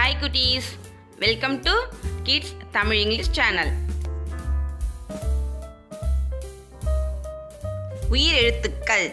Hi குட்டீஸ், welcome to kids Tamil English channel. உயிரெழுத்துக்கள்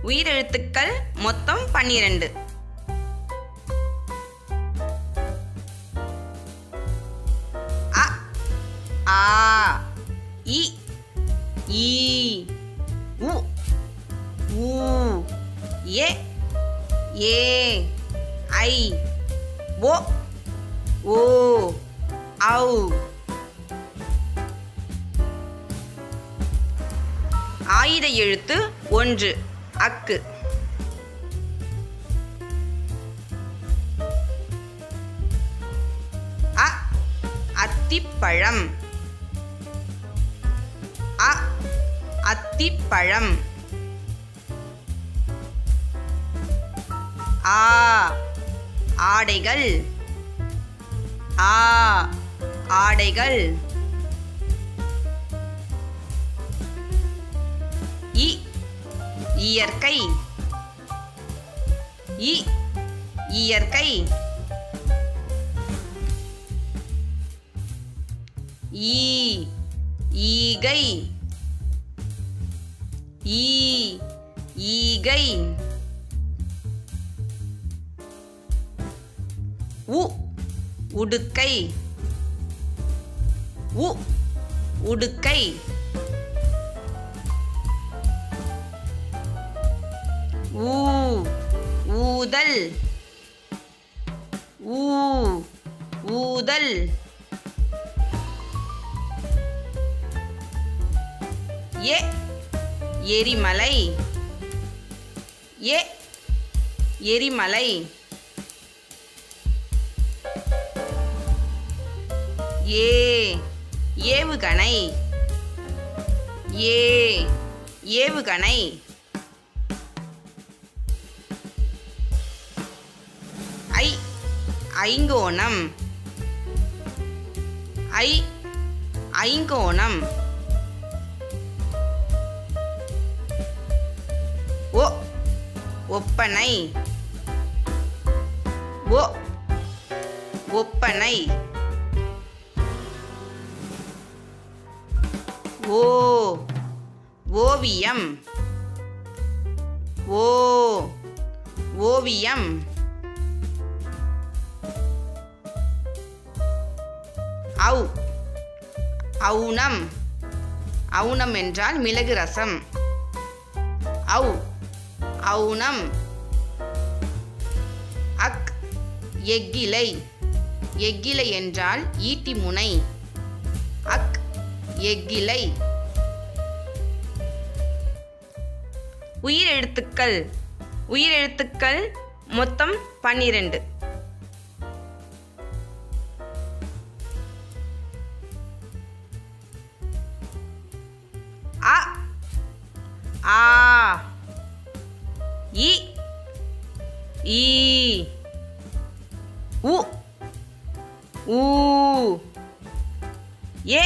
உயிரெழுத்துக்கள் மொத்தம் 12. அ ஆ இ ஈ உ ஊ ஏ ஏ ஐ ஓ ஓ ஔ. ஆயுத எழுத்து 1 அக்கு. அ அத்திப்பழம். அ அத்திப்பழம். ஆ ஆடைகள். ஆ ஆடைகள். இ இயற்கை. இ இயற்கை. ஈ ஈகை. ஈ ஈகை. உ உடுக்கை. உ உடுக்கை. ஊ ஊதல். ஊ ஊதல். ஏ எரிமலை. ஏ எரிமலை. ஏ ஏவுகணை. ஏ ஏவுகணை. ஐ ஐங்கோணம். ஐ ஐங்கோணம். ஒ ஒப்பனை. ஒ ஒப்பனை. ஓ ஓவியம். ஓ ஓவியம். ஔ ஔனம். ஔனம் என்றால் மிளகு ரசம். ஔ ஔனம். அக் எக்கிலை. எக்கிலை என்றால் ஈட்டி முனை. அக் எக்கிலை. உயிரெழுத்துக்கள் உயிரெழுத்துக்கள் மொத்தம் 12. அ ஆ இ ஈ உ ஊ ஏ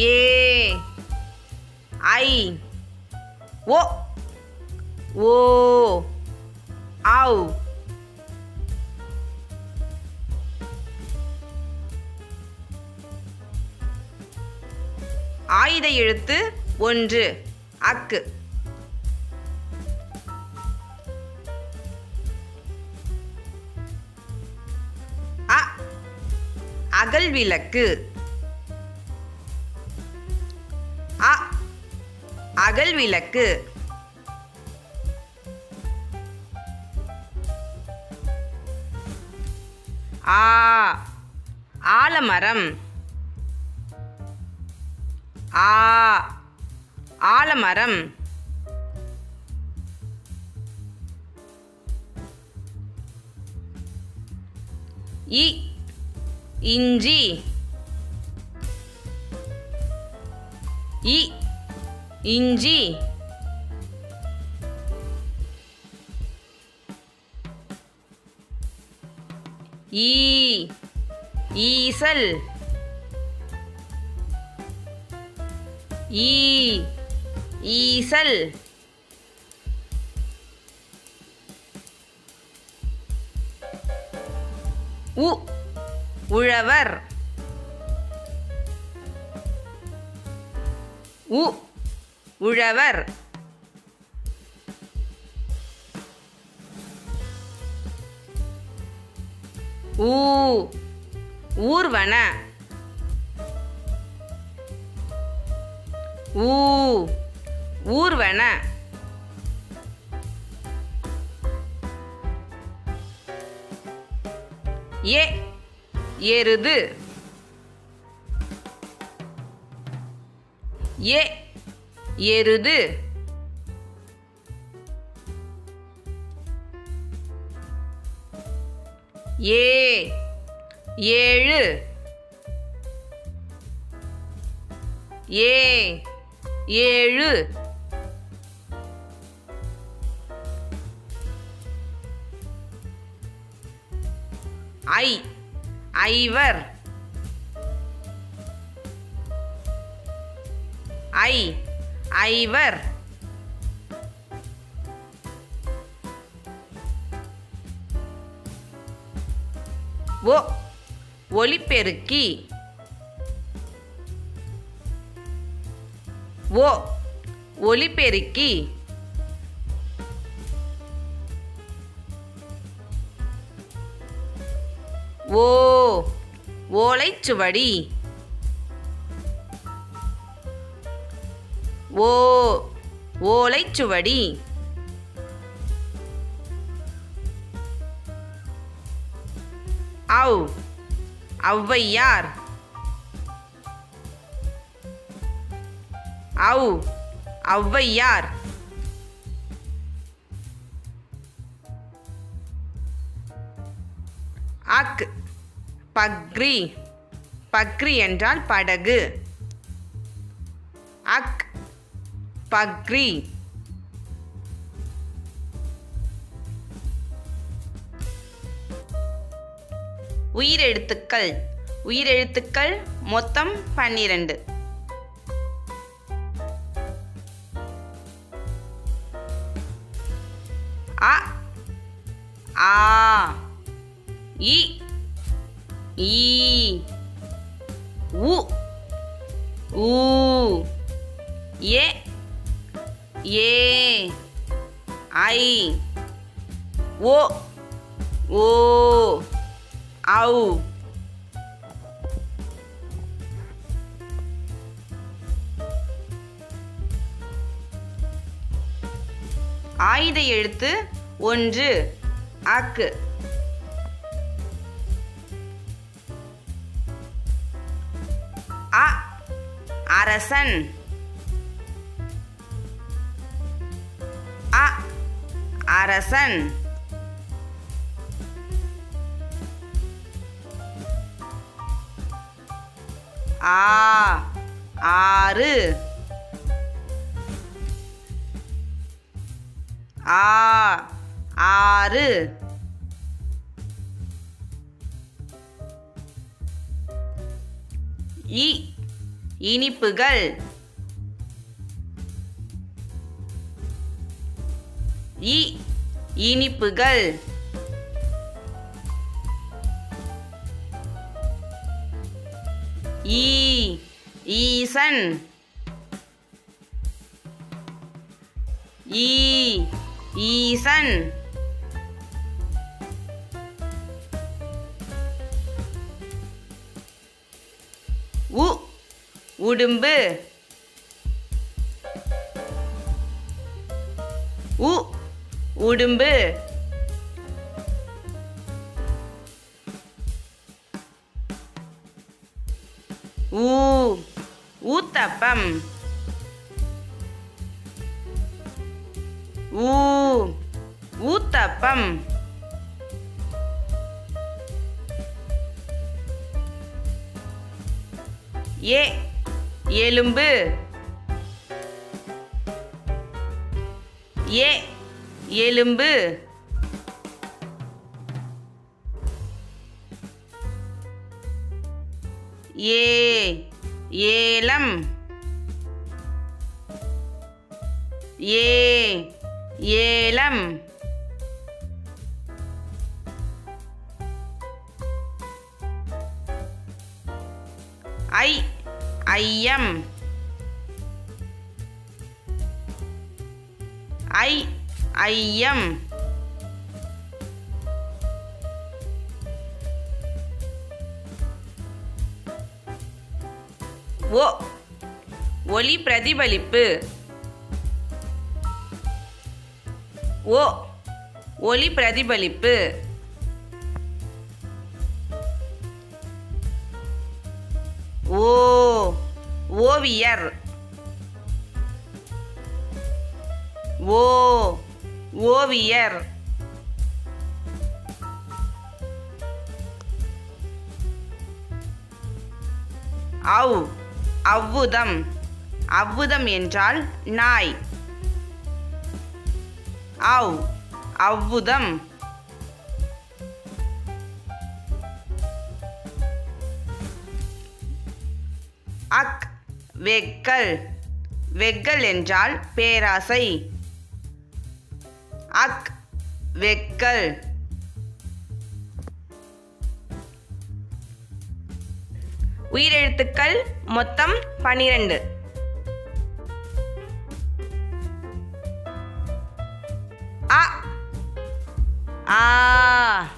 ஏ ஐ ஓ ஓ ஔ. ஆயுத எழுத்து 1 அக்கு. அ அகல் விளக்கு. அ அகல் விளக்கு. ஆ ஆலமரம். ஆ ஆலமரம். இ இஞ்சி. இ இஞ்சி. ஈ ஈசல். ஈ ஈசல். உ உழவர். உ உழவர். ஊ ஊர்வன. ஊ ஊர்வன. ஏ எருது. ஏ எருது. ஏ ஏழு. ஏ ஏழு. ஐ ஐவர். ஐ ஐவர். ஓ ஒலிபெருக்கி. ஓ ஒலிபெருக்கி. ஓ ஓலைச்சுவடி. ஓ ஓலைச்சுவடி. ஔ ஔவையார். ஔ ஔவையார். அக் பக்ரி. பக்ரி என்றால் படகு. அக் பக்ரி. உயிரெழுத்துக்கள். உயிரெழுத்துக்கள் மொத்தம் 12. அ ஆ இ ஈ உ ஊ ஏ ஏ ஐ ஓ ஓ ஔ. ஆயுத எழுத்து 1 அக்கு. அ அரசன். அ அரசன். ஆ ஆறு. ஆ ஆறு. இ இனிப்புகள். இ இனிப்புகள். ஈ ஈசன். ஈ ஈசன். உ உடும்பு. உ உடும்பு. ஊ ஊத்தப்பம். ஊ ஊத்தப்பம். ஏ எலும்பு. ஏ எலும்பு. ஏ ஏலம். ஏ ஏலம். ஐயம். ஐயம். ஒளி பிரதிபலிப்பு. ஒளி பிரதிபலிப்பு. ஓவியர். ஓவியர். அவ்வுதம். அவ்வுதம் என்றால் நாய். அவ்வுதம். வெக்கல். வெக்கல் என்றால் பேராசை. வெக்கல். உயிரெழுத்துக்கள் மொத்தம் 12. அ ஆ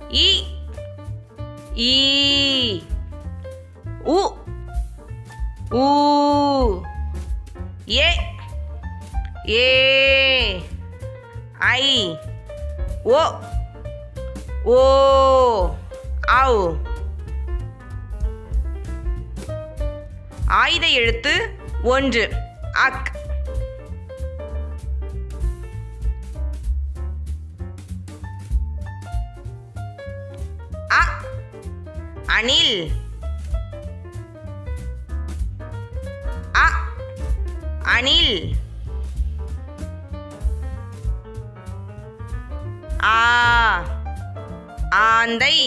இ ஈ உ ஊ ஏ ஏ ஐ ஓ ஓ ஔ. ஆயுத எழுத்து 1 அக். அணில். அணில். ஆந்தை.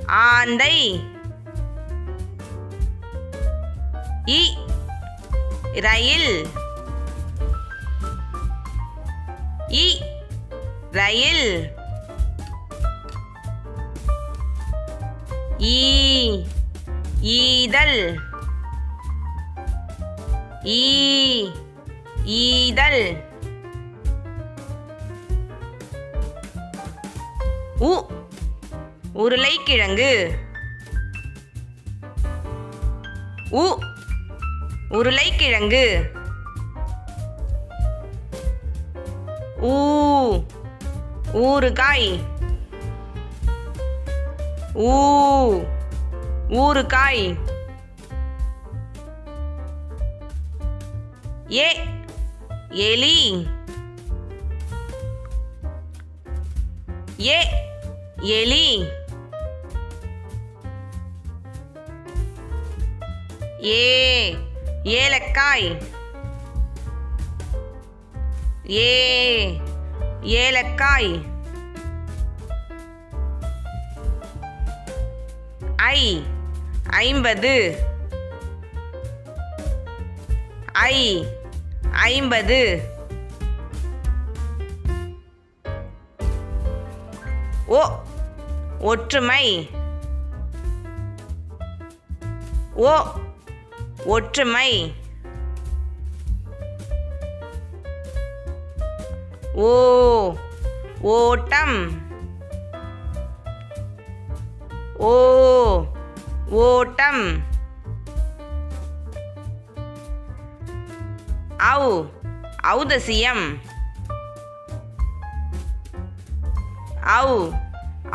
ஆந்தை. ரயில். ரயில். ஈதல். ஈதல். உருளைக்கிழங்கு. உருளைக்கிழங்கு. ஊறுகாய். ஊறுகாய். எலி. எலி. ஏலக்காய். ஏலக்காய். ஐம்பது. 50. ஒற்றுமை. ஒற்றுமை. ஓட்டம். ஓட்டம். ஔதசியம்.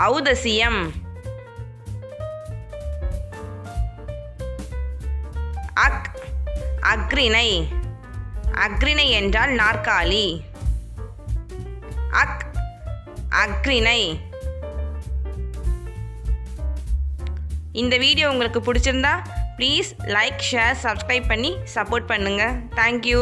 ஔதசியம். அக்ரிணை. அக்ரிணை என்றால் நாற்காலி. அக்ரிணை. இந்த வீடியோ உங்களுக்கு பிடிச்சிருந்தா ப்ளீஸ் லைக், ஷேர், சப்ஸ்கிரைப் பண்ணி சப்போர்ட் பண்ணுங்கள். தேங்க்யூ.